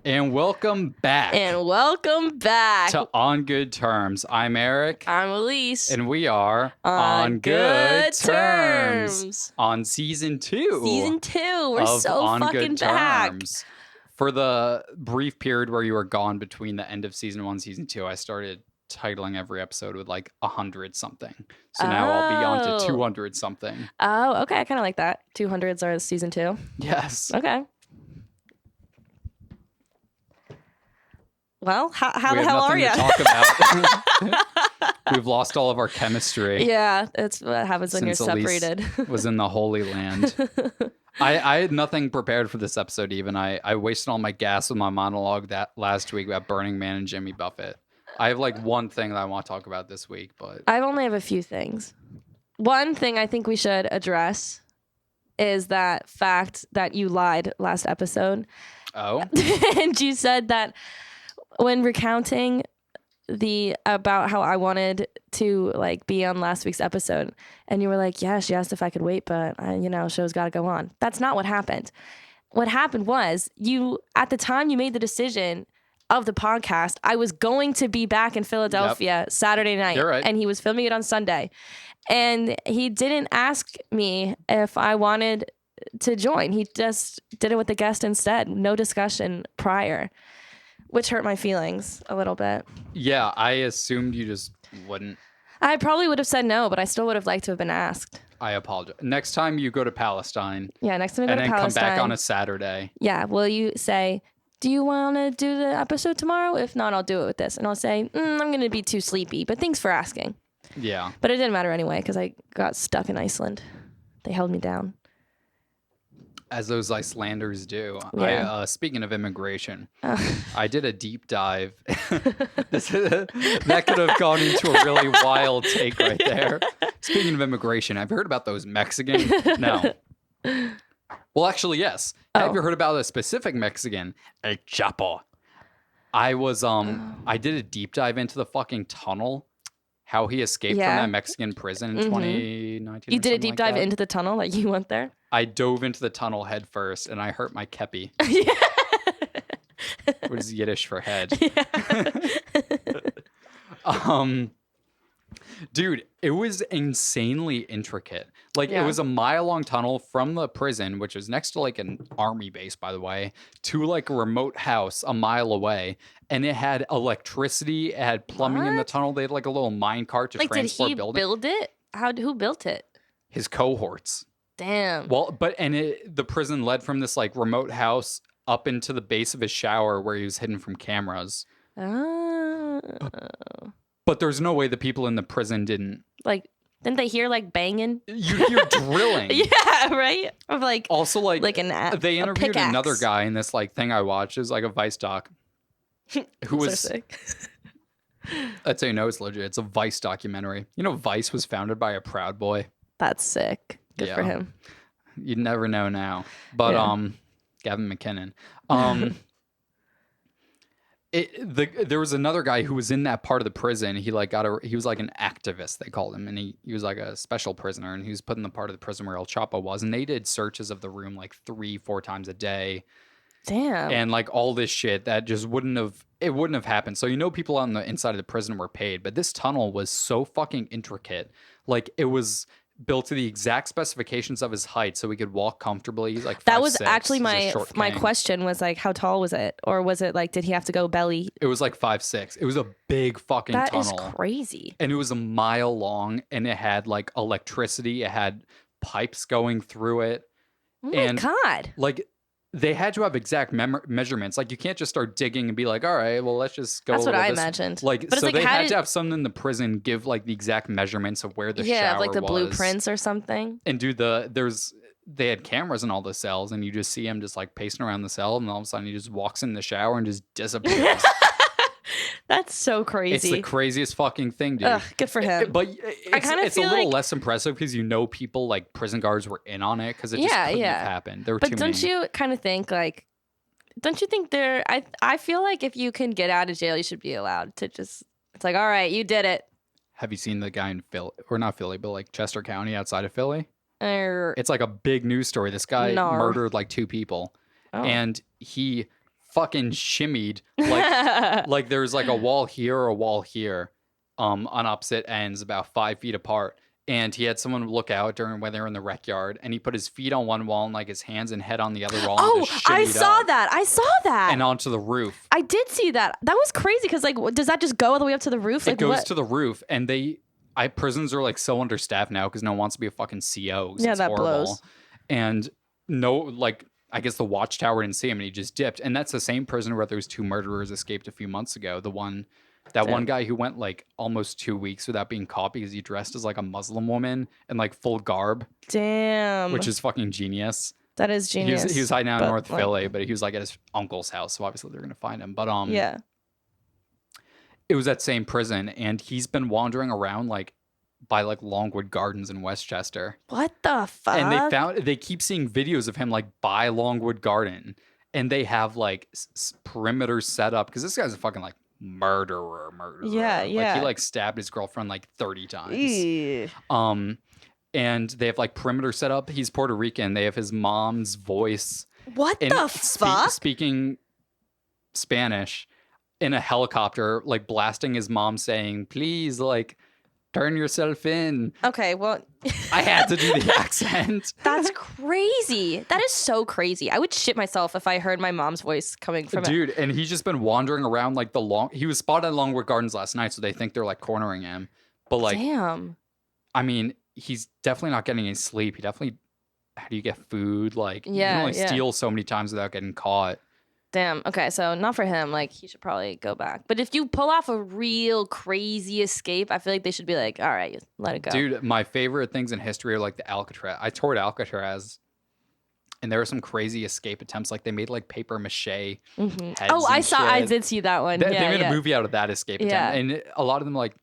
And welcome back. To On Good Terms. I'm Eric. I'm Elise. And we are On Good Terms. On season 2. Season 2. We're so On fucking Good back. Terms. For the brief period where you were gone between the end of season 1 and season 2, I started titling every episode with like 100 something. So now I'll be on to 200 something. Oh, okay. I kind of like that. 200s are season 2. Yes. Okay. Well, how the hell are you? We have nothing to talk about. We've lost all of our chemistry. Yeah, that's what happens when you're separated. Elise was in the Holy Land. I had nothing prepared for this episode even. I wasted all my gas with my monologue that last week about Burning Man and Jimmy Buffett. I have like one thing that I want to talk about this week, but I only have a few things. One thing I think we should address is that fact that you lied last episode. Oh. And you said that when recounting about how I wanted to like be on last week's episode, and you were like, yeah, she asked if I could wait, but show's got to go on. That's not what happened. What happened was at the time you made the decision of the podcast, I was going to be back in Philadelphia Saturday night. You're right. And he was filming it on Sunday. And he didn't ask me if I wanted to join. He just did it with the guest instead. No discussion prior. Which hurt my feelings a little bit. Yeah, I assumed you just wouldn't. I probably would have said no, but I still would have liked to have been asked. I apologize. Next time you go to Palestine. Yeah, next time I go to Palestine. And then come back on a Saturday. Yeah, will you say, do you want to do the episode tomorrow? If not, I'll do it with this. And I'll say, I'm going to be too sleepy, but thanks for asking. Yeah. But it didn't matter anyway, because I got stuck in Iceland. They held me down. As those Icelanders do. Yeah. Speaking of immigration, I did a deep dive. That could have gone into a really wild take right there. Speaking of immigration, have you heard about those Mexicans? No. Well, actually, yes. Have you heard about a specific Mexican? El Chapo. I did a deep dive into the fucking tunnel. How he escaped from that Mexican prison in 2019. You did a deep dive into the tunnel? Like you went there? I dove into the tunnel head first, and I hurt my kepi. Which is Yiddish for head. Dude, it was insanely intricate. Like, it was a mile-long tunnel from the prison, which was next to, like, an army base, by the way, to, like, a remote house a mile away. And it had electricity. It had plumbing in the tunnel. They had, like, a little mine cart to transport buildings. Did he build it? Who built it? His cohorts. Damn. Well, the prison led from this, like, remote house up into the base of his shower where he was hidden from cameras. Oh. But there's no way the people in the prison didn't they hear like banging? You hear drilling. Yeah, right? Of like also like they interviewed pickaxe. Another guy in this like thing I watched. It was like a Vice doc. Who was so sick. I'd say no, it's legit. It's a Vice documentary. You know, Vice was founded by a Proud Boy. That's sick. Good for him. You'd never know now. But Gavin McKinnon. There was another guy who was in that part of the prison. He was like an activist, they called him, and he was like a special prisoner, and he was put in the part of the prison where El Chapo was, and they did searches of the room like 3-4 times a day. Damn. And like all this shit that just wouldn't have happened. So people on the inside of the prison were paid, but this tunnel was so fucking intricate. Like it was built to the exact specifications of his height so he could walk comfortably. He's like 5'6". That was actually my question was like, how tall was it? Or was it like, did he have to go belly? It was like 5'6". It was a big fucking tunnel. That is crazy. And it was a mile long, and it had like electricity. It had pipes going through it. Oh my God. Like they had to have exact measurements. Like you can't just start digging and be like, all right, well, let's just go. That's what I imagined. Like, but so they had to have someone in the prison give like the exact measurements of where the shower was. Like the blueprints or something. And they had cameras in all the cells, and you just see him just like pacing around the cell, and all of a sudden he just walks in the shower and just disappears. That's so crazy. It's the craziest fucking thing, dude. Ugh, good for him. But it's a little less impressive because people like prison guards were in on it because it just couldn't have happened. There were too many. But don't you kind of think like, don't you think I feel like if you can get out of jail, you should be allowed to just, it's like, all right, you did it. Have you seen the guy in Philly, or not Philly, but like Chester County outside of Philly? It's like a big news story. This guy murdered like 2 people, and he fucking shimmied like there's like a wall here or a wall here on opposite ends about 5 feet apart. And he had someone look out during when they were in the rec yard, and he put his feet on one wall and like his hands and head on the other wall. Oh, and just I shimmied saw up that. I saw that. and onto the roof. I did see that. That was crazy because like, does that just go all the way up to the roof? Like, It goes what? to the roof, and prisons are like so understaffed now because no one wants to be a fucking CO. Yeah, it's that horrible. blows. And no, like I guess the watchtower didn't see him, and he just dipped. And that's the same prison where those 2 murderers escaped a few months ago. One guy who went like almost 2 weeks without being caught because he dressed as like a Muslim woman in like full garb. Damn. Which is fucking genius. That is genius. He was hiding out in North Philly, but he was like at his uncle's house, so obviously they're gonna find him. But yeah. It was that same prison, and he's been wandering around like by like Longwood Gardens in Westchester. What the fuck? And they keep seeing videos of him like by Longwood Garden, and they have like perimeters set up because this guy's a fucking like murderer. Yeah. Like he like stabbed his girlfriend like 30 times. Ew. And they have like perimeter set up. He's Puerto Rican. They have his mom's voice. What the fuck? Speaking Spanish in a helicopter, like blasting his mom saying, please, like, turn yourself in. Okay, well. I had to do the accent. That's crazy. That is so crazy. I would shit myself if I heard my mom's voice coming from Dude, and he's just been wandering around like he was spotted at Longwood Gardens last night, so they think they're like cornering him. But like, damn. I mean, he's definitely not getting any sleep. How do you get food? Like, you can only steal so many times without getting caught. Damn. Okay, so not for him. Like, he should probably go back. But if you pull off a real crazy escape, I feel like they should be like, all right, let it go. Dude, my favorite things in history are like the Alcatraz. I toured Alcatraz, and there were some crazy escape attempts. Like, they made like paper mache heads. Oh, I did see that one. They made a movie out of that escape attempt. And a lot of them like,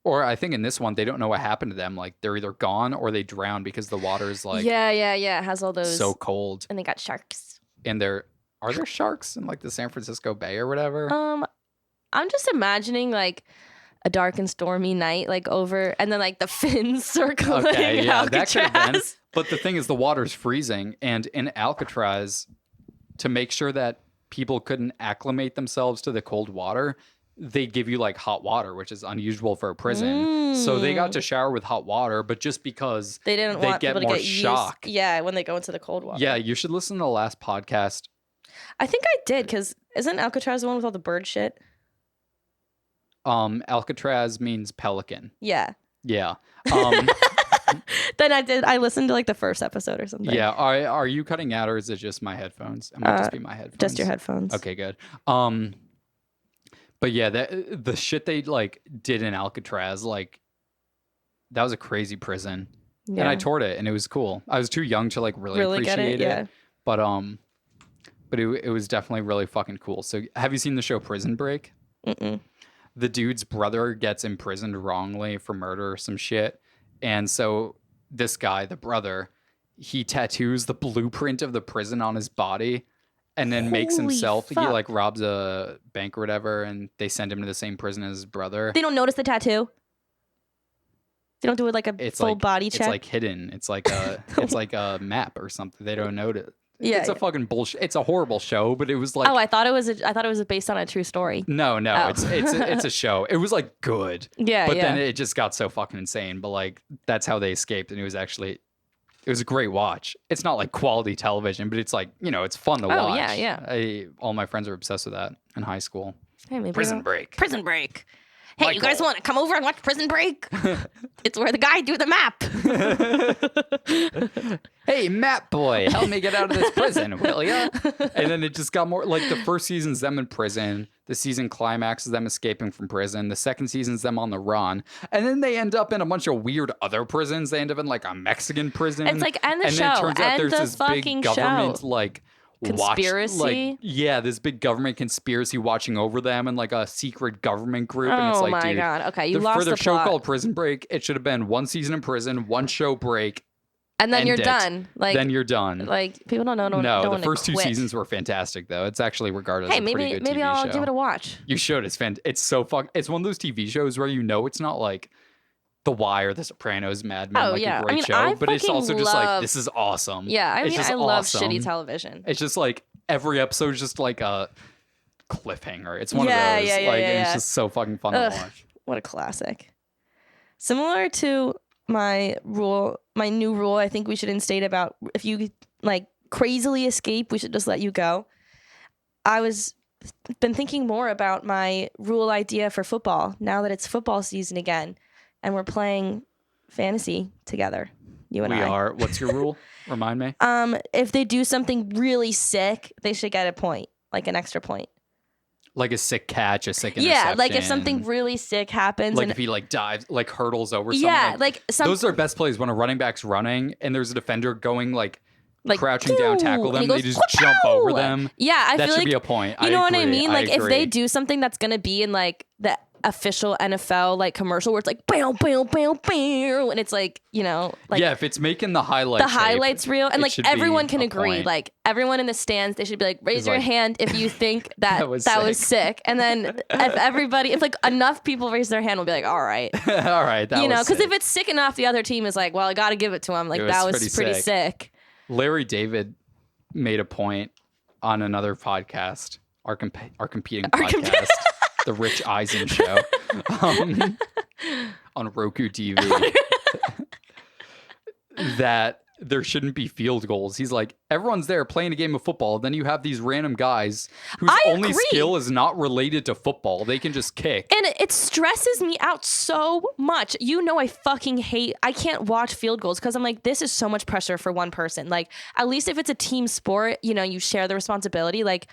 or I think in this one, they don't know what happened to them. Like, they're either gone or they drowned because the water's like... Yeah. It has all those... So cold. And they got sharks. And are there sharks in like the San Francisco Bay or whatever? I'm just imagining like a dark and stormy night, like over, and then like the fins circling Alcatraz. That could have been. But the thing is, the water's freezing, and in Alcatraz, to make sure that people couldn't acclimate themselves to the cold water, they give you like hot water, which is unusual for a prison. So they got to shower with hot water, but just because they didn't want get people more to get shock. When they go into the cold water. Yeah, you should listen to the last podcast. I think I did, because isn't Alcatraz the one with all the bird shit? Alcatraz means pelican. Yeah. Yeah. Then I listened to like the first episode or something. Yeah. Are you cutting out, or is it just my headphones? It might just be my headphones. Just your headphones. Okay, good. But yeah, the shit they like did in Alcatraz, like that was a crazy prison. Yeah. And I toured it, and it was cool. I was too young to like really appreciate it. But it was definitely really fucking cool. So have you seen the show Prison Break? Mm-mm. The dude's brother gets imprisoned wrongly for murder or some shit. And so this guy, the brother, he tattoos the blueprint of the prison on his body and then makes himself, he like robs a bank or whatever, and they send him to the same prison as his brother. They don't notice the tattoo? They don't do it like a full body check? It's like hidden. It's like a map or something. They don't notice. Yeah, it's a fucking bullshit. It's a horrible show, but it was like... Oh, I thought it was based on a true story. No, it's a show. It was like good. Yeah, but then it just got so fucking insane. But like that's how they escaped, and it was a great watch. It's not like quality television, but it's like, it's fun to watch. Oh yeah. All my friends are obsessed with that in high school. Hey, maybe Prison Break. Hey, Michael. You guys want to come over and watch Prison Break? It's where the guy do the map. Hey, map boy, help me get out of this prison, will ya? And then it just got more like the first season's them in prison. The season climax is them escaping from prison. The second season's them on the run. And then they end up in a bunch of weird other prisons. They end up in like a Mexican prison. It's like, end the show. And then it turns out end there's the this fucking big government like conspiracy. This big government conspiracy watching over them, and like a secret government group. And it's oh like, my dude, god. Okay, you lost for their the show plot. called Prison Break, it should have been one season in prison, one show break. And then you're done. Like, then you're done. Like, people don't know. No, the first 2 seasons were fantastic, though. It's actually regarded as a pretty good TV show. Maybe I'll give it a watch. You should. It's so It's one of those TV shows where it's not like The Wire, The Sopranos, Mad Men, a great show, but it's also just like, this is awesome. Yeah, I love shitty television. It's just like every episode is just like a cliffhanger. It's one of those. It's just so fucking fun to watch. What a classic. Similar to my new rule, I think we should instate about if you like crazily escape, we should just let you go. Been thinking more about my rule idea for football now that it's football season again, and we're playing fantasy together. You and I. We are. What's your rule? Remind me. If they do something really sick, they should get a point, like an extra point. Like a sick catch, a sick interception. Yeah, like if something really sick happens. Like if he like dives, like hurdles over someone. Yeah, those are best plays when a running back's running and there's a defender going like crouching down, tackle them, and they just jump over them. Yeah, that feel should be a point. You know what I mean? Like if they do something that's gonna be in like the official NFL like commercial where it's like bam, bam, bam, bam, and it's like, you know, like if it's making the highlights reel, and like everyone can agree, point. Like everyone in the stands, they should be like, raise your hand if you think that was sick, and then if like enough people raise their hand, we'll be like, all right, all right, that you know, because if it's sick enough, the other team is like, well, I got to give it to him, like that was pretty sick. Larry David made a point on another podcast, our competing podcast. The Rich Eisen Show on Roku TV that there shouldn't be field goals. He's like, everyone's there playing a game of football. Then you have these random guys whose only skill is not related to football. They can just kick. And it stresses me out so much. You know, I can't watch field goals because I'm like, this is so much pressure for one person. Like, at least if it's a team sport, you know, you share the responsibility. Like,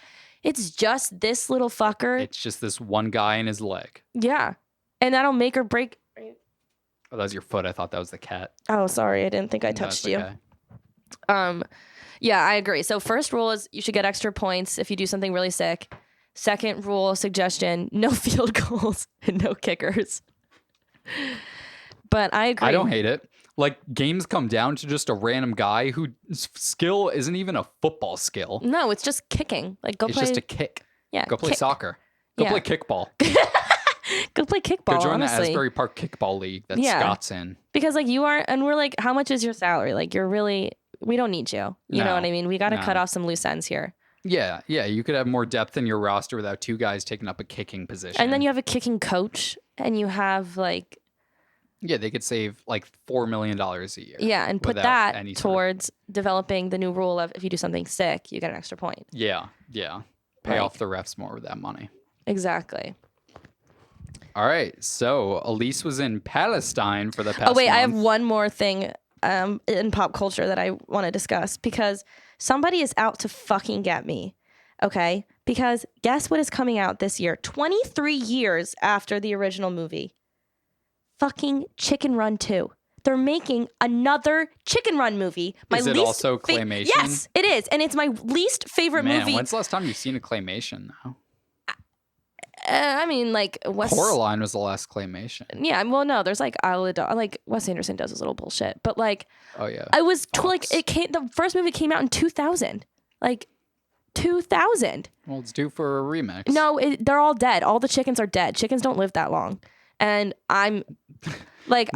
it's just this little fucker. It's just this one guy in his leg. Yeah. And that'll make or break. Oh, that was your foot. I thought that was the cat. Oh, sorry. I didn't think I touched you. Yeah, I agree. So first rule is you should get extra points if you do something really sick. Second rule, suggestion, no field goals and no kickers. But I agree. I don't hate it. Like, games come down to just a random guy whose skill isn't even a football skill. No, it's just kicking. Like, it's just a kick. Yeah. Go play soccer. Go play kickball. Go play kickball, Go join honestly. the Asbury Park Kickball League that Scott's in. Because, like, you are, and we're like, how much is your salary? Like, we don't need you. You know what I mean? We got to cut off some loose ends here. Yeah, you could have more depth in your roster without two guys taking up a kicking position. And then you have a kicking coach, and you have, like... Yeah, they could save like $4 million a year. Yeah, and put that towards developing the new rule of if you do something sick, you get an extra point. Yeah. Pay off the refs more with that money. Exactly. All right, so Elise was in Palestine for the past month. I have one more thing in pop culture that I want to discuss because somebody is out to fucking get me, okay? Because guess what is coming out this year? 23 years after the original movie. Fucking Chicken Run 2. They're making another Chicken Run movie. Is it also claymation? Yes, it is. And it's my least favorite movie. When's the last time you've seen a claymation now? I mean, like... Coraline was the last claymation. Yeah, well, no, there's like like Wes Anderson does his little bullshit. But like... Oh, yeah. I was... the first movie came out in 2000. Like... 2000. Well, it's due for a remix. No, they're all dead. All the chickens are dead. Chickens don't live that long. And I'm like...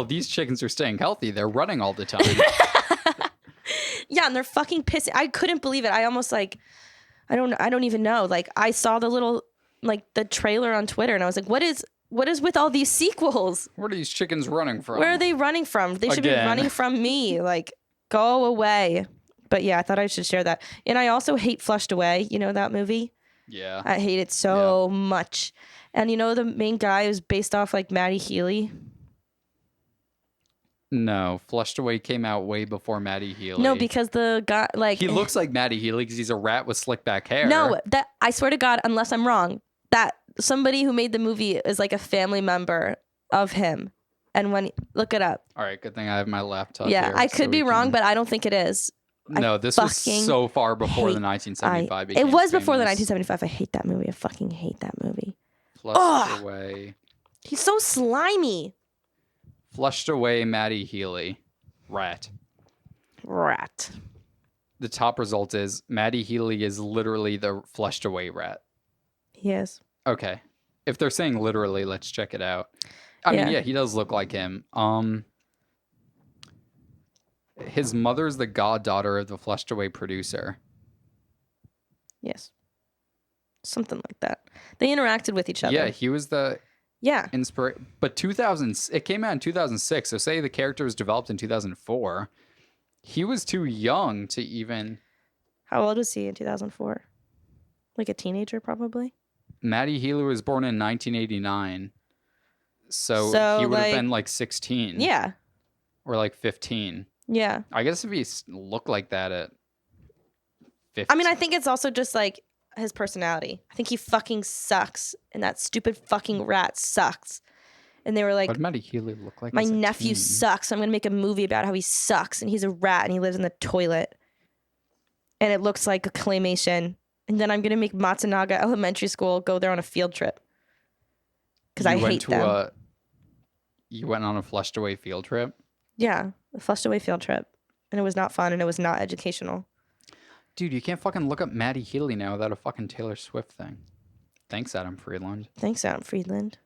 these chickens are staying healthy. They're running all the time. Yeah, and they're fucking pissing. I couldn't believe it. I almost like... I don't even know. Like, I saw the little... like, the trailer on Twitter, and I was like, what is with all these sequels? Where are these chickens running from? Where are they running from? They should be running from me. Like, go away. But yeah, I thought I should share that. And I also hate Flushed Away. You know that movie? Yeah. I hate it so much. And you know the main guy is based off like Maddie Healy? No, Flushed Away came out way before Maddie Healy. No, because the guy he looks like Maddie Healy because he's a rat with slick back hair. No, that I swear to God, unless I'm wrong, that somebody who made the movie is like a family member of him. And look it up. All right, good thing I have my laptop. Yeah, here I could be wrong, but I don't think it is. No, this was so far before the 1975. It was before the 1975. I hate that movie. I fucking hate that movie. Flushed Away. He's so slimy. Flushed Away, Maddie Healy. Rat. The top result is Maddie Healy is literally the flushed away rat. He is. Okay. If they're saying literally, let's check it out. I mean, yeah, he does look like him. His mother's the goddaughter of the flushed away producer. Yes. Something like that. They interacted with each other. Yeah, he was the Yeah. But 2000, it came out in 2006. So say the character was developed in 2004. He was too young to even. How old was he in 2004? Like a teenager, probably. Matty Healy was born in 1989. So he would have been like 16. Yeah. Or like 15. Yeah. I guess if he looked like that at 15. I mean, I think it's also just like his personality. I think he fucking sucks, and that stupid fucking rat sucks. And they were like, what did Matty Healy look like? My nephew sucks. So I'm going to make a movie about how he sucks, and he's a rat, and he lives in the toilet. And it looks like a claymation. And then I'm going to make Matsunaga Elementary School go there on a field trip. Because I hate them. You went on a flushed away field trip? Yeah, a flushed away field trip. And it was not fun, and it was not educational. Dude, you can't fucking look up Matty Healy now without a fucking Taylor Swift thing. Thanks, Adam Friedland. Thanks, Adam Friedland.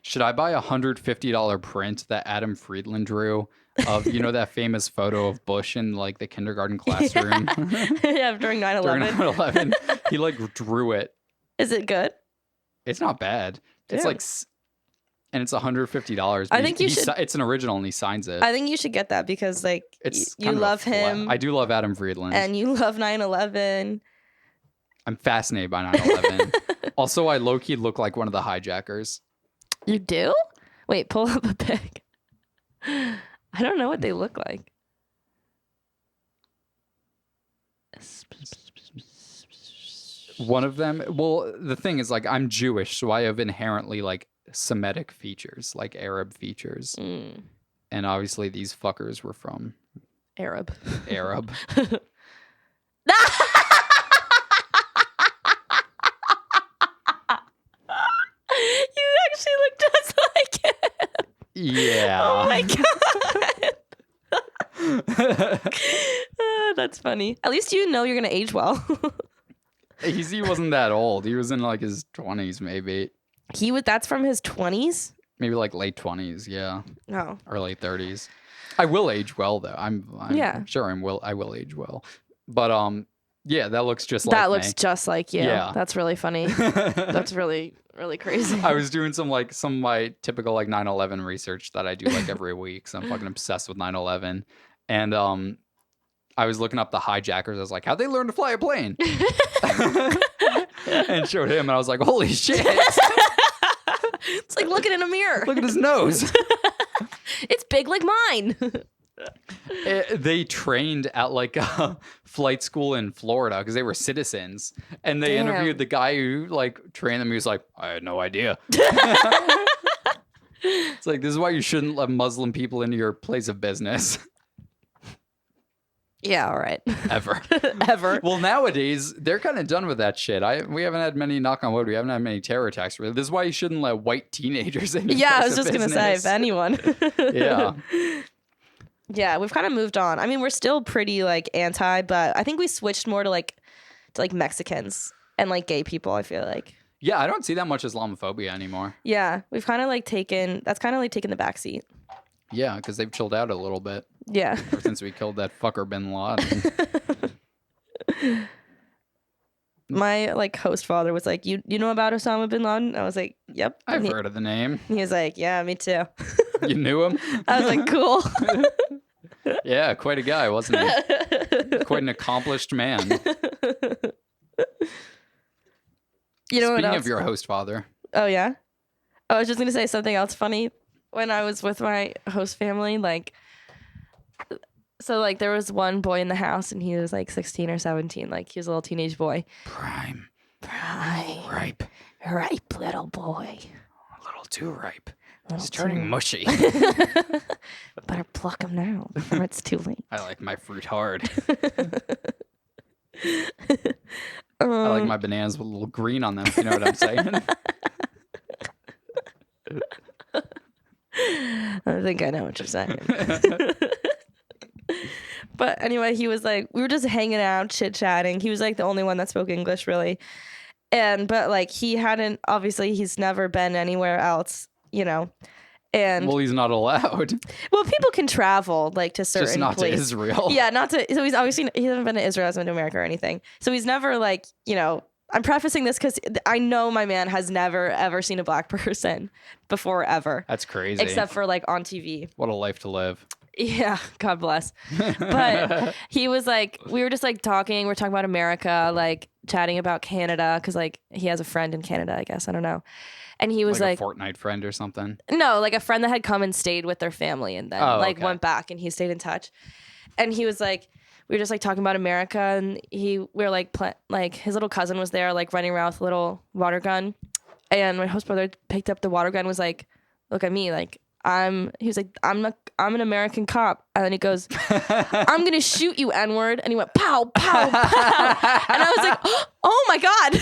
Should I buy $150 print that Adam Friedland drew of, that famous photo of Bush in like the kindergarten classroom? Yeah, during 9/11. During 9/11. He like drew it. Is it good? It's not bad. It's like, and it's $150. I think you should. It's an original and he signs it. I think you should get that because like you love him. I do love Adam Friedland. And you love 9/11. I'm fascinated by 9/11. Also, I low-key look like one of the hijackers. You do? Wait, pull up a pic. I don't know what they look like. One of them, well, the thing is, like, I'm Jewish, so I have inherently, like, Semitic features, like Arab features. Mm. And obviously these fuckers were from... Arab. You actually look just like it. Yeah. Oh my god. That's funny. At least you know you're gonna age well. He wasn't that old. He was in like his 20s, maybe. That's from his 20s? Maybe like late 20s, yeah. Oh. Or late 30s. I will age well though. I'm sure I will age well. But yeah, that looks just like me. That looks just like you. Yeah. That's really funny. That's really, really crazy. I was doing some of my typical like 9/11 research that I do like every week. So I'm fucking obsessed with 9/11. And I was looking up the hijackers. I was like, how'd they learn to fly a plane? And showed him and I was like, holy shit. It's like looking in a mirror. Look at his nose. It's big like mine. They trained at like a flight school in Florida because they were citizens, and they interviewed the guy who like trained them. He was like, I had no idea. It's like, this is why you shouldn't let Muslim people into your place of business. Yeah, all right. Ever. Ever. Well, nowadays, they're kind of done with that shit. We haven't had many, knock on wood, we haven't had many terror attacks. Really. This is why you shouldn't let white teenagers in your place I was just going to say, if anyone. Yeah. Yeah, we've kind of moved on. I mean, we're still pretty like anti, but I think we switched more to like Mexicans and like gay people, I feel like. Yeah, I don't see that much Islamophobia anymore. Yeah, we've kind of like taken the back seat. Yeah, because they've chilled out a little bit. Yeah. Ever since we killed that fucker bin Laden. My like host father was like, you know about Osama bin Laden? I was like, yep. I've heard of the name. He was like, yeah, me too. You knew him? I was like, cool. Yeah, quite a guy, wasn't he? Quite an accomplished man. Speaking of your host father. Oh, yeah? I was just going to say something else funny. When I was with my host family, like, so like there was one boy in the house and he was like 16 or 17. Like he was a little teenage boy. Prime. Ripe little boy. A little too ripe. He's turning mushy. Better pluck him now before it's too late. I like my fruit hard. I like my bananas with a little green on them, if you know what I'm saying. I think I know what you're saying. But anyway, he was like, we were just hanging out, chit-chatting. He was like the only one that spoke English, really. But like he's never been anywhere else, you know. And well, he's not allowed. Well, people can travel like to certain Just not places. to Israel. Yeah, not to. So he's obviously he hasn't been to Israel, hasn't been to America or anything. So he's never like, you know. I'm prefacing this because I know my man has never ever seen a black person before ever. That's crazy. Except for like on TV. What a life to live. Yeah, God bless. But he was like, we were just like talking. We're talking about America, like chatting about Canada because like he has a friend in Canada, I guess. I don't know. And he was like a Fortnite friend or something. No, like a friend that had come and stayed with their family and then went back and he stayed in touch. And he was like, we were just like talking about America and we were like, like his little cousin was there, like running around with a little water gun. And my host brother picked up the water gun, was like, look at me, like he was like, I'm an American cop. And then he goes, I'm going to shoot you, N-word. And he went, pow, pow, pow. And I was like, oh my God.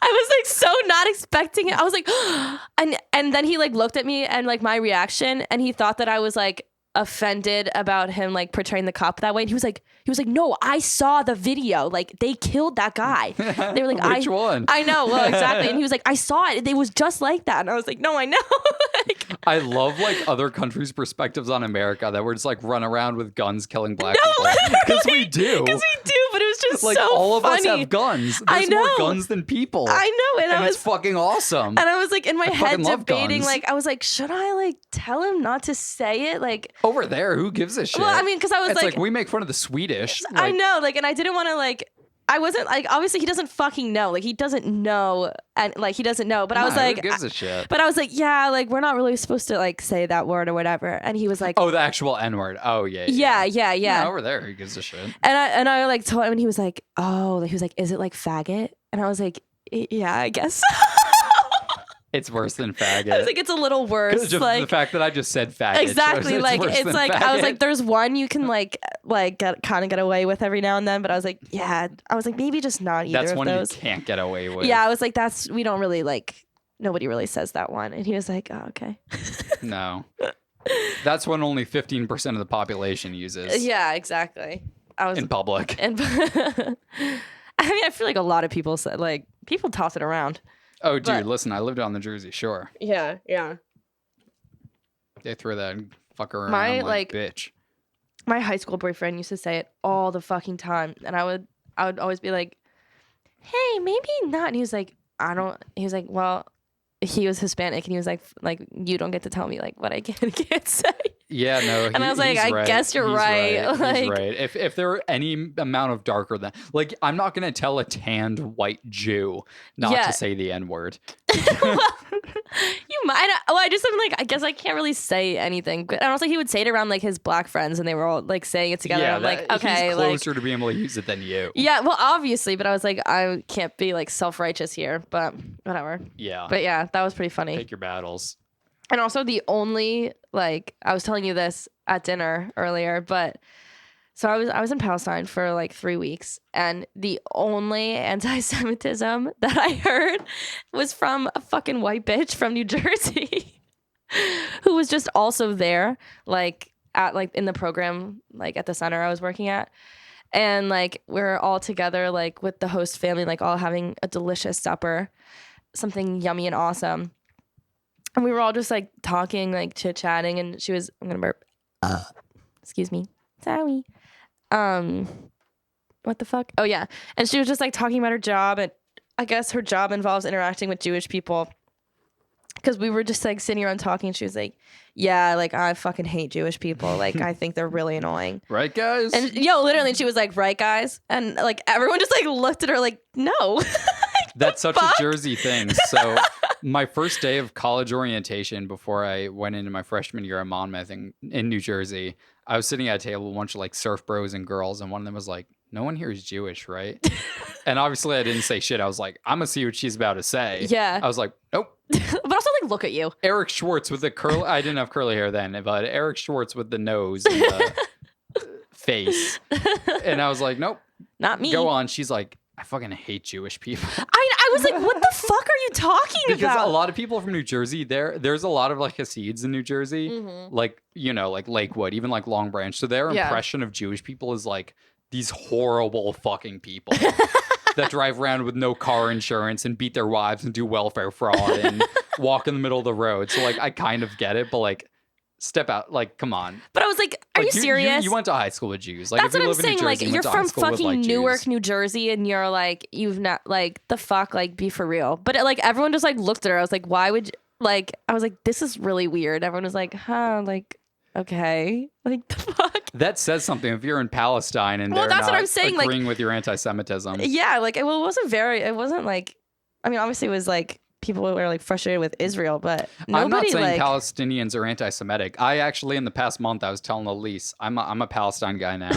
I was like so not expecting it. I was like, and then he like looked at me and like my reaction and he thought that I was like offended about him like portraying the cop that way. And he was like, no, I saw the video. Like they killed that guy. They were like, which one? I know. Well, exactly. And he was like, I saw it. It was just like that. And I was like, no, I know. Like, I love like other countries' perspectives on America that we're just like run around with guns killing black people. Because we do. Because we do, but it was just like so all of funny. us have guns. There's I know. more guns than people. I know. And it's fucking awesome. And I was like in my head debating, guns. like, I was like, should I like tell him not to say it? Like over there, who gives a shit? Well, I mean, because I was it's like, we make fun of the Swedish. I know, like, and I didn't want to like. I wasn't like, obviously he doesn't fucking know. Like he doesn't know. And like, he doesn't know. But I was like, who gives a shit? But I was like, yeah, like we're not really supposed to like say that word or whatever. And he was like, oh, the actual N-word. Oh yeah. Yeah. Over there, who gives a shit? And I like told him and he was like, oh, he was like, is it like faggot? And I was like, yeah, I guess. It's worse than faggot. I was like, it's a little worse. Just like the fact that I just said faggot. Exactly. Like it's like faggot. I was like, there's one you can like get away with every now and then, but I was like, yeah. I was like, maybe just not either that's of one those. you can't get away with. Yeah, I was like, we don't really like. Nobody really says that one, and he was like, oh, okay. No, that's one only 15% of the population uses. Yeah, exactly. I was in public. And I mean, I feel like a lot of people said like people toss it around. Oh, dude, listen, I lived on the Jersey Shore. Yeah. They throw that fucker around like bitch. My high school boyfriend used to say it all the fucking time, and I would always be like, "Hey, maybe not." And he was like, "I don't." He was like, "Well," he was Hispanic, and he was like, you don't get to tell me like what I can and can't say. Yeah, no. And I was like, I guess you're right. Like, he's right. If there were any amount of darker than, like, I'm not gonna tell a tanned white Jew not to say the N-word. Well, you might. I just am like, I guess I can't really say anything. But I was like, he would say it around like his black friends, and they were all like saying it together. Yeah, I'm like, okay, he's closer to being able to use it than you. Yeah, well, obviously, but I was like, I can't be like self-righteous here, but whatever. Yeah. But yeah, that was pretty funny. Pick your battles. And also the only, like, I was telling you this at dinner earlier, but so I was in Palestine for like 3 weeks, and the only anti-Semitism that I heard was from a fucking white bitch from New Jersey who was just also there, like at like in the program, like at the center I was working at. And like we're all together, like with the host family, like all having a delicious supper, something yummy and awesome. And we were all just like talking, like chit-chatting, and she was, I'm gonna burp. Excuse me. Sorry. What the fuck? Oh yeah. And she was just like talking about her job, and I guess her job involves interacting with Jewish people. Because we were just like sitting around talking, and she was like, yeah, like I fucking hate Jewish people. Like I think they're really annoying. Right, guys? And literally she was like, right, guys? And like everyone just like looked at her like, no. Like, that's such a Jersey thing. So my first day of college orientation before I went into my freshman year at Monmouth in New Jersey, I was sitting at a table with a bunch of like surf bros and girls, and one of them was like, no one here is Jewish, right? And obviously I didn't say shit. I was like, I'm gonna see what she's about to say. Yeah. I was like, nope. But also like, look at you. Eric Schwartz with the curl. I didn't have curly hair then, but Eric Schwartz with the nose and the face. And I was like, nope. Not me. Go on. She's like, I fucking hate Jewish people. I was like, what the fuck are you talking about? Because a lot of people from New Jersey, there's a lot of like Hasids in New Jersey, like, you know, like Lakewood, even like Long Branch. So their impression of Jewish people is like these horrible fucking people. that drive around with no car insurance and beat their wives and do welfare fraud and walk in the middle of the road. So like I kind of get it, but like step out, like come on. But I was like, are you serious? You went to high school with Jews. Like that's if you what I'm live in saying. New Jersey, Like you're from fucking like Newark, Jews. New Jersey, and you're like you've not like the fuck like be for real. But like everyone just like looked at her. I was like, why would you? Like I was like, this is really weird. Everyone was like, huh, like okay, like the fuck. That says something if you're in Palestine and they're that's not what I'm saying, agreeing like, with your anti-Semitism. Yeah, like it wasn't like, I mean, obviously it was like people were like frustrated with Israel, but nobody I'm not saying like Palestinians are anti-Semitic. I actually in the past month I was telling Elise I'm a Palestine guy now.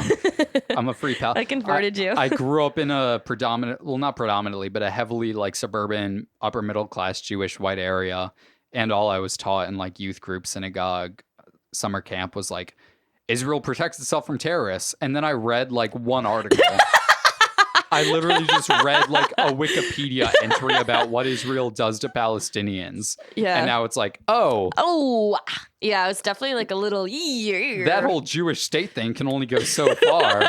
I'm a free I converted you. I grew up in a not predominantly, but a heavily like suburban upper middle class Jewish white area, and all I was taught in like youth group, synagogue, summer camp was like Israel protects itself from terrorists. And then I read like one article. I literally just read like a Wikipedia entry about what Israel does to Palestinians. Yeah. And now it's like, oh, yeah, it's definitely like a little that whole Jewish state thing can only go so far.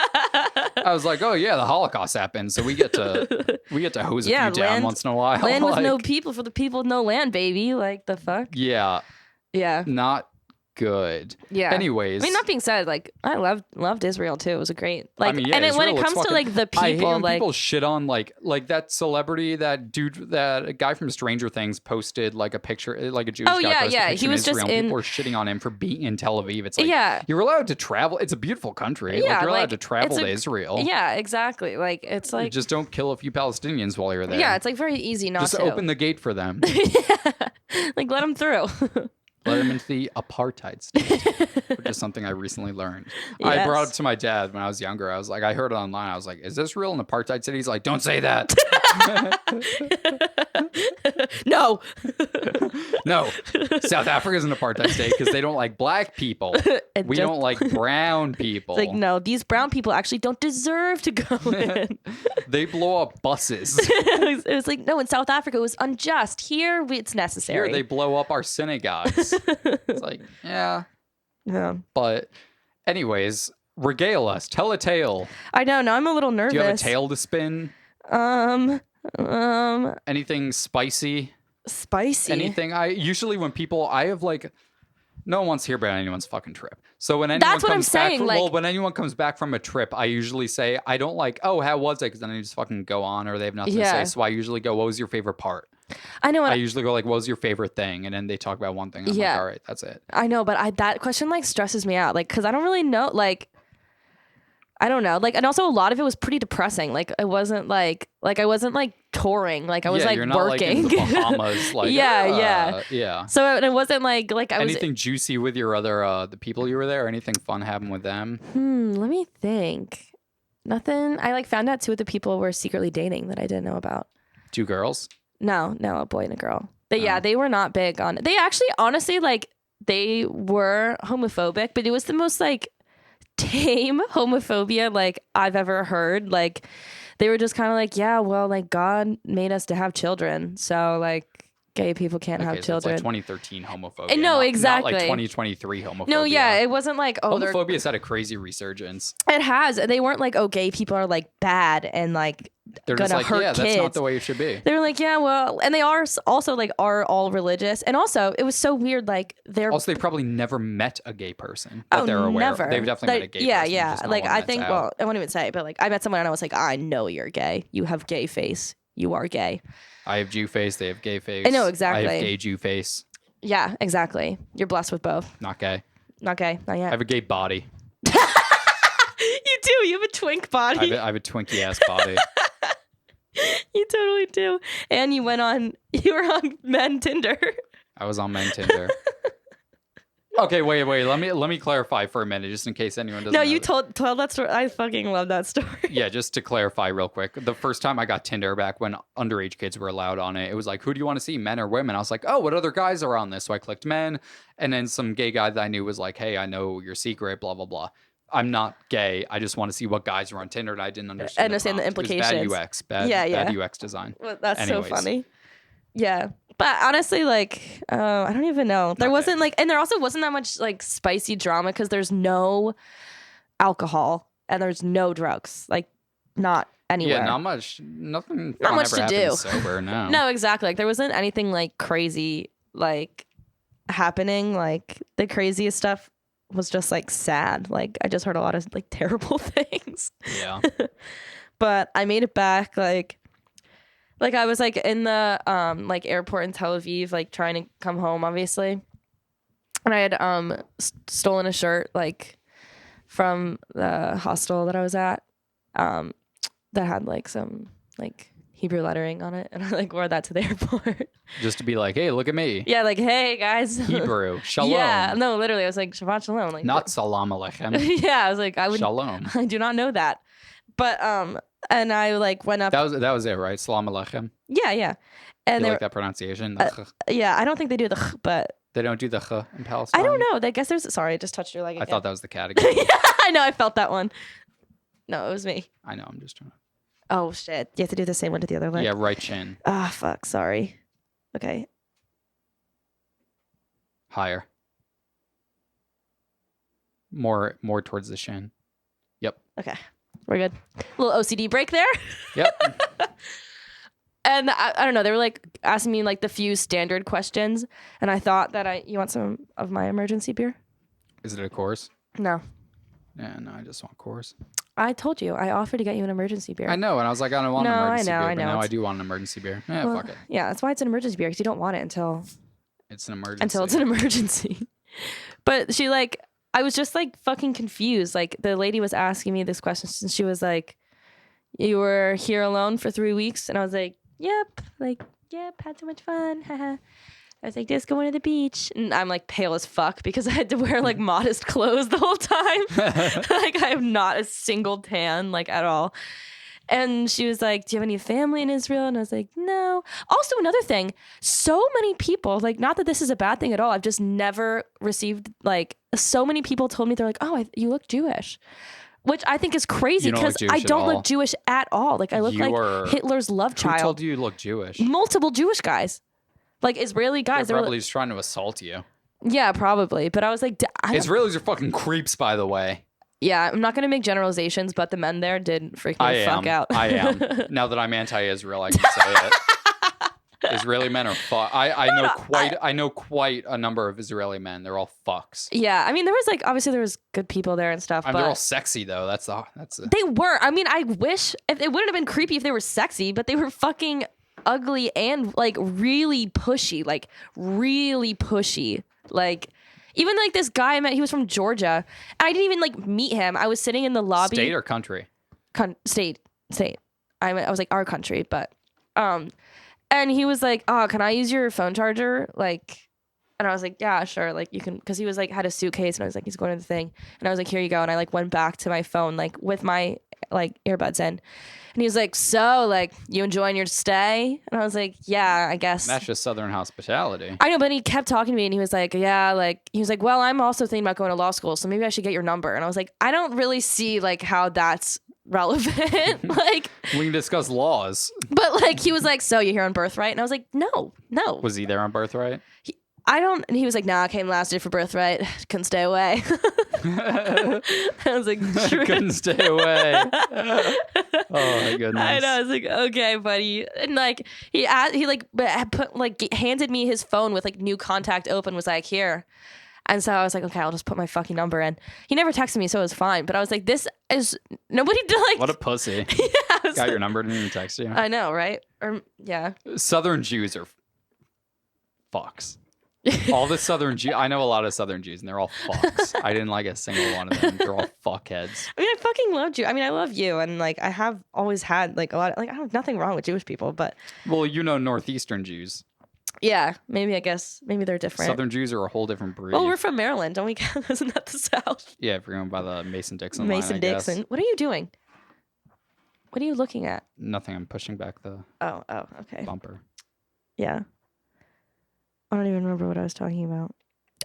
I was like, oh yeah, the Holocaust happened, so we get to hose a few down once in a while. Land with no people for the people with no land, baby. Like the fuck? Yeah. Yeah. Not good. Yeah. Anyways, I mean, that being said, like I loved Israel too. It was a great like, I mean, yeah, and Israel, when it comes to like the people, I hate when like people shit on like that celebrity, that dude, that guy from Stranger Things posted like a picture, like a Jewish guy posted a picture he was in Israel, just and in. people were shitting on him for being in Tel Aviv. It's like, Yeah. you're allowed to travel. It's a beautiful country. Yeah, like, you're allowed like, to travel to Israel. Yeah, exactly. Like it's like just don't kill a few Palestinians while you're there. yeah, it's like very easy not just to open the gate for them. Yeah. Like let them through. Let them into the apartheid state, which is something I recently learned. Yes. I brought it to my dad when I was younger. I was like, I heard it online. I was like, is this real an apartheid city? He's like, don't say that. No. No. South Africa's an apartheid state because they don't like black people. We don't like brown people. It's like, no, these brown people actually don't deserve to go in. They blow up buses. It was like, no, in South Africa it was unjust. Here it's necessary. Here they blow up our synagogues. It's like, yeah. But anyways, regale us. Tell a tale. I know. Now I'm a little nervous. Do you have a tale to spin? Anything spicy? Spicy? Anything? I have like, no one wants to hear about anyone's fucking trip. So when anyone That's what I'm saying. when anyone comes back from a trip, I usually say, I don't like, oh, how was it? Because then I just fucking go on, or they have nothing to say. So I usually go, what was your favorite part? I know. I usually go like, what was your favorite thing? And then they talk about one thing. I'm like, all right, that's it. I know, but that question like stresses me out. Like, because I don't really know. Like, I don't know. Like, and also a lot of it was pretty depressing. Like, it wasn't like I wasn't like touring. Like, I was like you're not, working. Like, in the Bahamas. Like, yeah. So it wasn't like I was. Anything juicy with your other the people you were there? Anything fun happened with them? Let me think. Nothing. I like found out two of the people were secretly dating that I didn't know about. Two girls? No, a boy and a girl. They were not big on. They actually, honestly, like they were homophobic, but it was the most like tame homophobia like I've ever heard. Like they were just kind of like, yeah, well, like God made us to have children, so like gay people can't have children. It's like 2013 homophobia. No, exactly. Not like 2023 homophobia. No, yeah, it wasn't like homophobia's had a crazy resurgence. It has. They weren't like, oh, gay people are like bad and like they're gonna just like, hurt yeah, kids. That's not the way it should be. They were like, yeah, well, and they are also like are all religious, and also it was so weird. Like they're also they probably never met a gay person that they're aware never. Of. They've definitely met a gay person. Yeah. Like I think, out. well, I won't even say it, but like I met someone and I was like, I know you're gay. You have gay face. You are gay. I have Jew face. They have gay face. I know exactly. I have gay Jew face. Yeah, exactly. You're blessed with both. Not gay. Not gay. Not yet. I have a gay body. You do. You have a twink body. I have a Twinkie ass body. You totally do. And you were on men Tinder. I was on men Tinder. Okay, wait. Let me clarify for a minute, just in case anyone doesn't. No, you told that story. I fucking love that story. Yeah, just to clarify real quick. The first time I got Tinder back when underage kids were allowed on it, it was like, who do you want to see, men or women? I was like, oh, what other guys are on this? So I clicked men, and then some gay guy that I knew was like, hey, I know your secret, blah blah blah. I'm not gay. I just want to see what guys are on Tinder, and I didn't understand the implications. Bad UX, bad UX design. Well, that's anyways. So funny. Yeah. But honestly, like, I don't even know. There wasn't like, and there also wasn't that much like spicy drama because there's no alcohol and there's no drugs. Like, not anywhere. Yeah, nothing Not fun much ever to happened do. sober, no. No, exactly. Like there wasn't anything like crazy like happening. Like the craziest stuff was just like sad. Like I just heard a lot of like terrible things. Yeah. But I made it back. Like I was like in the like airport in Tel Aviv, like trying to come home, obviously. And I had stolen a shirt like from the hostel that I was at that had like some like Hebrew lettering on it, and I like wore that to the airport. Just to be like, hey, look at me. Yeah, like, hey guys. Hebrew. Shalom. Yeah, no, literally, I was like, Shabbat Shalom. Like, Not Salam Aleichem. yeah, I was like, Shalom. I do not know that. But and I like went up. That was it, right? Salam Aleichem. Yeah. And You like that pronunciation? Yeah, I don't think they do the but they don't do the ch in Palestine. I don't know. I guess there's. Sorry, I just touched your leg again. I thought that was the cat again. Yeah, I know. I felt that one. No, it was me. I know. I'm just trying to. Oh shit! You have to do the same one to the other leg. Yeah, right shin. Ah, fuck. Sorry. Okay. Higher. More towards the shin. Yep. Okay. We're good. A little OCD break there. Yep. And I don't know. They were like asking me like the few standard questions, and I thought that you want some of my emergency beer? Is it a course? No. Yeah, no, I just want course. I told you. I offered to get you an emergency beer. I know, and I was like, I don't want an emergency beer, I know. but now I do want an emergency beer. Yeah, Well, fuck it. Yeah, that's why it's an emergency beer, because you don't want it until It's an emergency. it's an emergency. But she like, I was just like fucking confused. Like the lady was asking me this question, and she was like, "You were here alone for 3 weeks," and I was like, "Yep, had so much fun." I was like, just going to the beach. And I'm like pale as fuck because I had to wear like modest clothes the whole time. Like I have not a single tan like at all. And she was like, do you have any family in Israel? And I was like, no. Also, another thing, so many people, like, not that this is a bad thing at all. I've just never received, like, so many people told me, they're like, oh, you look Jewish. Which I think is crazy because I don't look Jewish at all. Like, I look like Hitler's love child. Who told you look Jewish? Multiple Jewish guys. Like Israeli guys. They're probably just trying to assault you. Yeah, probably. But I was like... Israelis are fucking creeps, by the way. Yeah, I'm not going to make generalizations, but the men there did freak me the fuck out. I am. Now that I'm anti-Israel, I can say it. Israeli men are I know quite a number of Israeli men. They're all fucks. Yeah, I mean, there was like obviously there was good people there and stuff. But they're all sexy though. That's They were. I mean, I wish it wouldn't have been creepy if they were sexy, but they were fucking ugly and like really pushy, like even like this guy I met, he was from Georgia. I didn't even like meet him. I was sitting in the lobby. State or country? State. I was like our country, but and he was like, "Oh, can I use your phone charger?" Like, and I was like, "Yeah, sure." Like you can, because he was like had a suitcase, and I was like, "He's going to the thing," and I was like, "Here you go," and I like went back to my phone like with my like earbuds in. And he was like, so, like, you enjoying your stay? And I was like, yeah, I guess. That's just Southern hospitality. I know, but he kept talking to me, and he was like, yeah, like, he was like, well, I'm also thinking about going to law school, so maybe I should get your number. And I was like, I don't really see, like, how that's relevant. Like, we can discuss laws. But, like, he was like, so you're here on Birthright? And I was like, no. Was he there on Birthright? And he was like, nah, I came last year for Birthright. Couldn't stay away. I was like, couldn't stay away. Oh my goodness. I know. I was like, okay, buddy. And like, he handed me his phone with like new contact open, was like, here. And so I was like, okay, I'll just put my fucking number in. He never texted me, so it was fine. But I was like, this is nobody like. What a pussy. Yeah, got your number, didn't even text you. I know, right? Or yeah. Southern Jews are fucks. All the Southern Jews, I know a lot of Southern Jews, and they're all fucks. I didn't like a single one of them. They're all fuckheads. I mean, I fucking loved you. I mean, I love you, and like, I have always had like a lot. Like, I have nothing wrong with Jewish people, but well, you know, Northeastern Jews. Yeah, maybe they're different. Southern Jews are a whole different breed. Well, we're from Maryland, don't we? Isn't that the South? Yeah, if you're going by the Mason-Dixon line, Mason-Dixon. I guess. What are you doing? What are you looking at? Nothing. I'm pushing back the okay. bumper. Yeah. I don't even remember what I was talking about.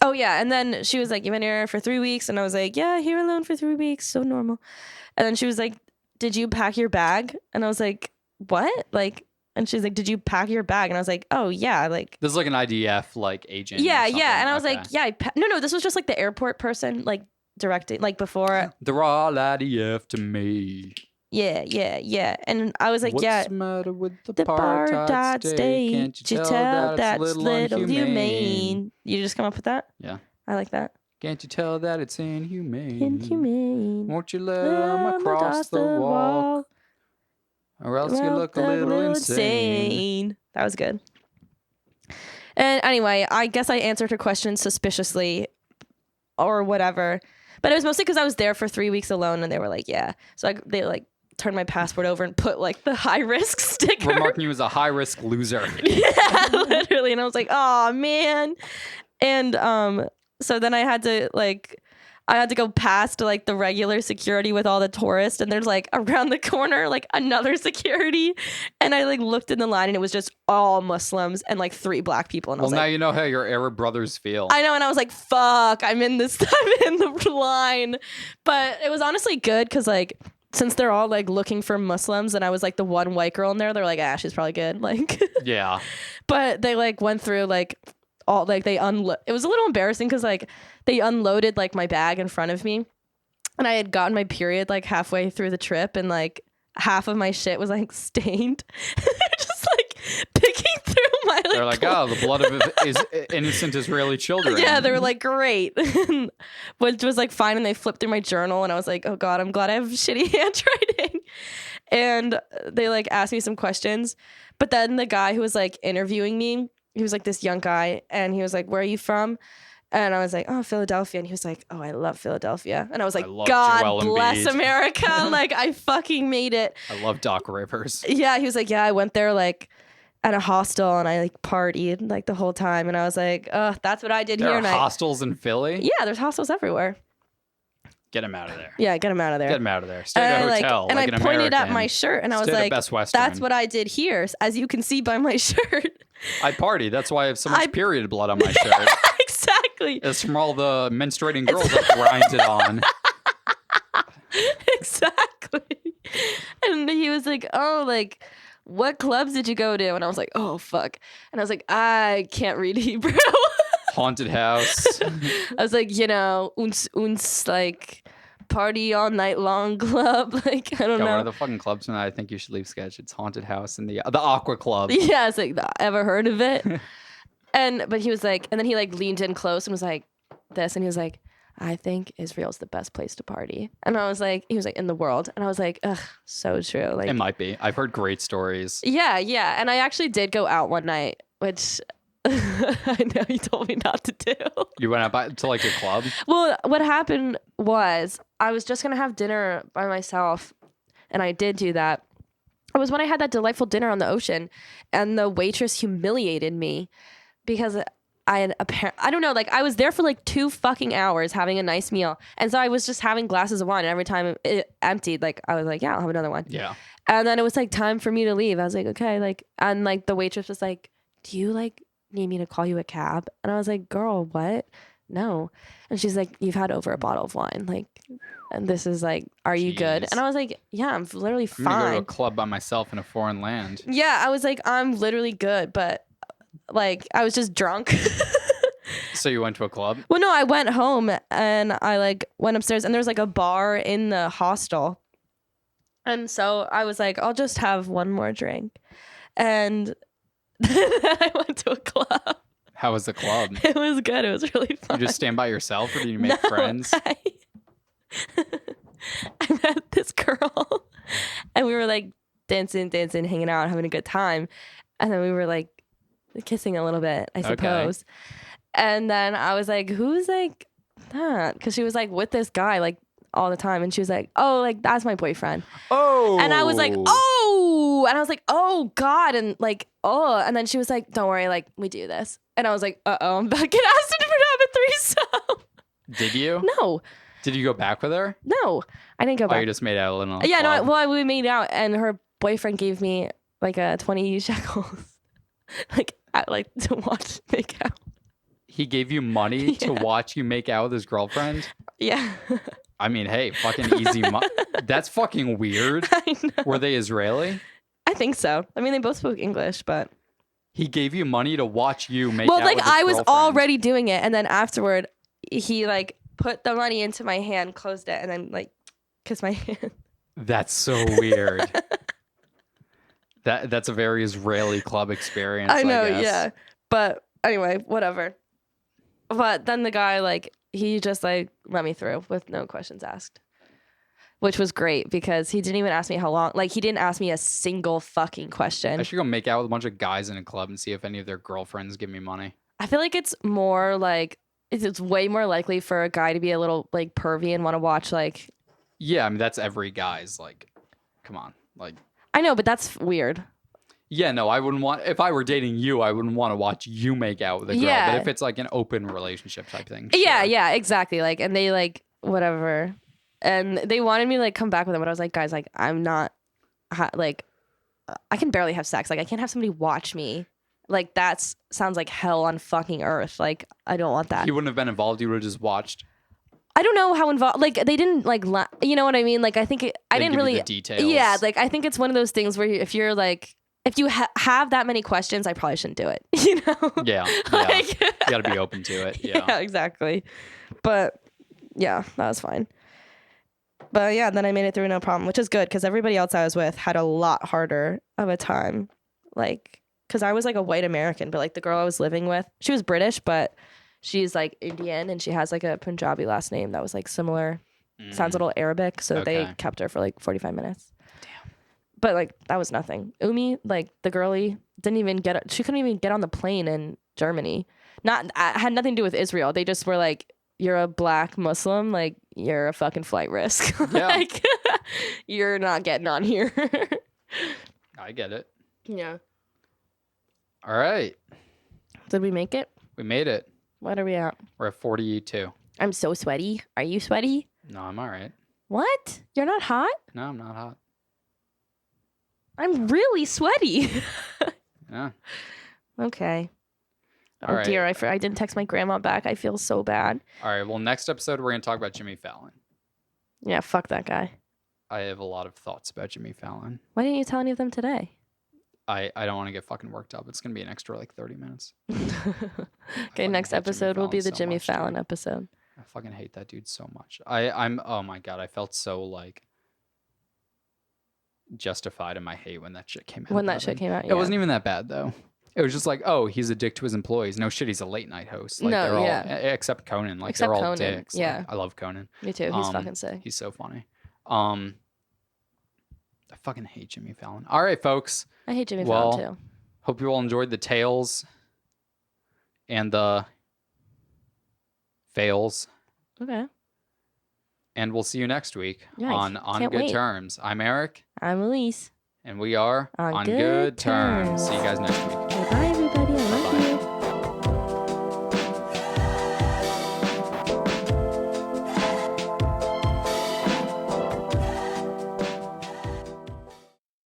Oh, yeah. And then she was like, you've been here for 3 weeks. And I was like, yeah, here alone for 3 weeks. So normal. And then she was like, did you pack your bag? And I was like, what? Like, and she's like, did you pack your bag? And I was like, oh, yeah. Like, this is like an IDF like agent. Yeah. Yeah. And I was like, yeah. No, this was just like the airport person, like directing, like before. They're all IDF to me. yeah. And I was like, What's yeah. the matter with the Apartheid state? Can't you tell that's little inhumane? You just come up with that? Yeah. I like that. Can't you tell that it's inhumane? Inhumane. Won't you let them across the walk? Or else you look a little insane. That was good. And anyway, I guess I answered her question suspiciously or whatever. But it was mostly because I was there for 3 weeks alone and they were like, yeah. So they like turned my passport over and put like the high risk sticker. Remarking you as a high risk loser. Yeah, literally. And I was like, oh man. And so then I had to go past like the regular security with all the tourists, and there's like around the corner like another security, and I like looked in the line and it was just all Muslims and like 3 black people. And I was now like, you know how your Arab brothers feel. I know, and I was like, fuck, I'm in the line. But it was honestly good because like since they're all like looking for Muslims and I was like the one white girl in there, they're like, she's probably good. Like yeah. But they like went through like all like it was a little embarrassing because like they unloaded like my bag in front of me, and I had gotten my period like halfway through the trip, and like half of my shit was like stained. They're just like picking through my like they're like, oh, the blood of innocent Israeli children. Yeah, they were like, great. Which was like fine, and they flipped through my journal and I was like, oh god, I'm glad I have shitty handwriting. And they like asked me some questions, but then the guy who was like interviewing me, he was like this young guy, and he was like, where are you from? And I was like, oh, Philadelphia. And he was like, oh, I love Philadelphia. And I was like, God bless America. Like, I fucking made it. I love Doc Rivers. Yeah, he was like, yeah, I went there like at a hostel and I like partied like the whole time. And I was like, oh, that's what I did here. There are hostels in Philly? Yeah, there's hostels everywhere. Get him out of there. Yeah, get him out of there. Get him out of there. Stay at a hotel. And like I an pointed American. at my shirt and I was Stay like, Best Western. that's what I did here. As you can see by my shirt. I party. That's why I have so much period blood on my shirt. Exactly. It's from all the menstruating girls that grinded on. Exactly. And he was like, oh, like, what clubs did you go to? And I was like, oh, fuck. And I was like, I can't read Hebrew. Haunted house. I was like, uns, like, party all night long club. Like, I don't know. One of the fucking clubs tonight. I think you should leave sketch. It's Haunted House and the Aqua Club. Yeah, I was like, ever heard of it? But he was like, and then he like leaned in close and was like this, and he was like, I think Israel's the best place to party. And I was like, he was like, in the world. And I was like, ugh, so true. Like, it might be. I've heard great stories. Yeah. And I actually did go out one night, which I know you told me not to do. You went out to like a club? Well, what happened was I was just going to have dinner by myself, and I did do that. It was when I had that delightful dinner on the ocean, and the waitress humiliated me because I had I don't know, like I was there for like 2 fucking hours having a nice meal. And so I was just having glasses of wine, and every time it emptied, like I was like, yeah, I'll have another one. Yeah. And then it was like time for me to leave. I was like, okay, like, and like the waitress was like, do you like need me to call you a cab? And I was like, girl, what? No. And she's like, you've had over a bottle of wine, like, and this is like, are you good? And I was like, yeah, I'm literally fine. I'm gonna go to a club by myself in a foreign land. Yeah, I was like, I'm literally good, but like I was just drunk. So you went to a club? Well, no, I went home and I like went upstairs, and there was like a bar in the hostel, and so I was like, I'll just have one more drink, and then I went to a club. How was the club? It was good. It was really fun. You just stand by yourself, or do you make friends? I met this girl, and we were like dancing, hanging out, having a good time, and then we were like kissing a little bit, I suppose. Okay. And then I was like, who's like that? Because she was like with this guy like all the time, and she was like, oh, like that's my boyfriend. Oh. And I was like, oh, and I was like, oh God, and like, oh, and then she was like, don't worry, like we do this, and I was like, I'm about to get asked to have a threesome. Did you? No. Did you go back with her? No, I didn't go back. Oh, you just made out a little. Yeah, club. No. Well, we made out, and her boyfriend gave me like a 20 shekels, like to watch make out. He gave you money to watch you make out with his girlfriend? Yeah. I mean, hey, fucking easy money. That's fucking weird. I know. Were they Israeli? I think so. I mean, they both spoke English, but he gave you money to watch you make out like with his I was girlfriend. already doing it, and then afterward, he like put the money into my hand, closed it, and then like kissed my hand. That's so weird. That's a very Israeli club experience. I know, I guess. yeah. But anyway, whatever. But then the guy, like, he just like let me through with no questions asked, which was great because he didn't even ask me how long. Like, he didn't ask me a single fucking question. I should go make out with a bunch of guys in a club and see if any of their girlfriends give me money. I feel like it's more like it's way more likely for a guy to be a little like pervy and want to watch like. Yeah, I mean that's every guy's like, come on, like. I know, but that's weird. Yeah, no, I wouldn't want. If I were dating you, I wouldn't want to watch you make out with a girl. Yeah. But if it's like an open relationship type thing, sure. Yeah, exactly. Like, and they like whatever, and they wanted me to like come back with them, but I was like, guys, like I'm not, like, I can barely have sex. Like, I can't have somebody watch me. Like, sounds like hell on fucking earth. Like, I don't want that. He wouldn't have been involved. You would have just watched. I don't know how involved. Like, they didn't like. You know what I mean? Like, I think I didn't really. The details. Yeah, like I think it's one of those things where if you're like. If you have that many questions, I probably shouldn't do it. You know? Yeah. Like, you got to be open to it. Yeah, exactly. But yeah, that was fine. But yeah, then I made it through no problem, which is good because everybody else I was with had a lot harder of a time. Like, because I was like a white American, but like the girl I was living with, she was British, but she's like Indian and she has like a Punjabi last name that was like similar. Sounds a little Arabic. So they kept her for like 45 minutes. But like that was nothing. Umi, like the girlie, she couldn't even get on the plane in Germany. Had nothing to do with Israel. They just were like, you're a black Muslim, like you're a fucking flight risk. Yeah. Like you're not getting on here. I get it. Yeah. All right. Did we make it? We made it. What are we at? We're at 42. I'm so sweaty. Are you sweaty? No, I'm all right. What? You're not hot? No, I'm not hot. I'm really sweaty. Yeah. Okay. All right. Dear, I didn't text my grandma back. I feel so bad. All right. Well, next episode, we're going to talk about Jimmy Fallon. Yeah, fuck that guy. I have a lot of thoughts about Jimmy Fallon. Why didn't you tell any of them today? I don't want to get fucking worked up. It's going to be an extra like 30 minutes. Okay, next episode will be the Jimmy Fallon episode. I fucking hate that dude so much. I'm oh my God, I felt so like justified in my hate when that shit came out. When that shit came out, yeah. It wasn't even that bad though. It was just like, oh, he's a dick to his employees. No shit, he's a late night host. Like they're all except Conan. Like they're all dicks. Yeah. Like, I love Conan. Me too. He's fucking sick. He's so funny. I fucking hate Jimmy Fallon. All right, folks. I hate Jimmy Fallon too. Hope you all enjoyed the tales and the fails. Okay. And we'll see you next week on Good Terms. I'm Eric. I'm Elise. And we are on Good Terms. See you guys next week.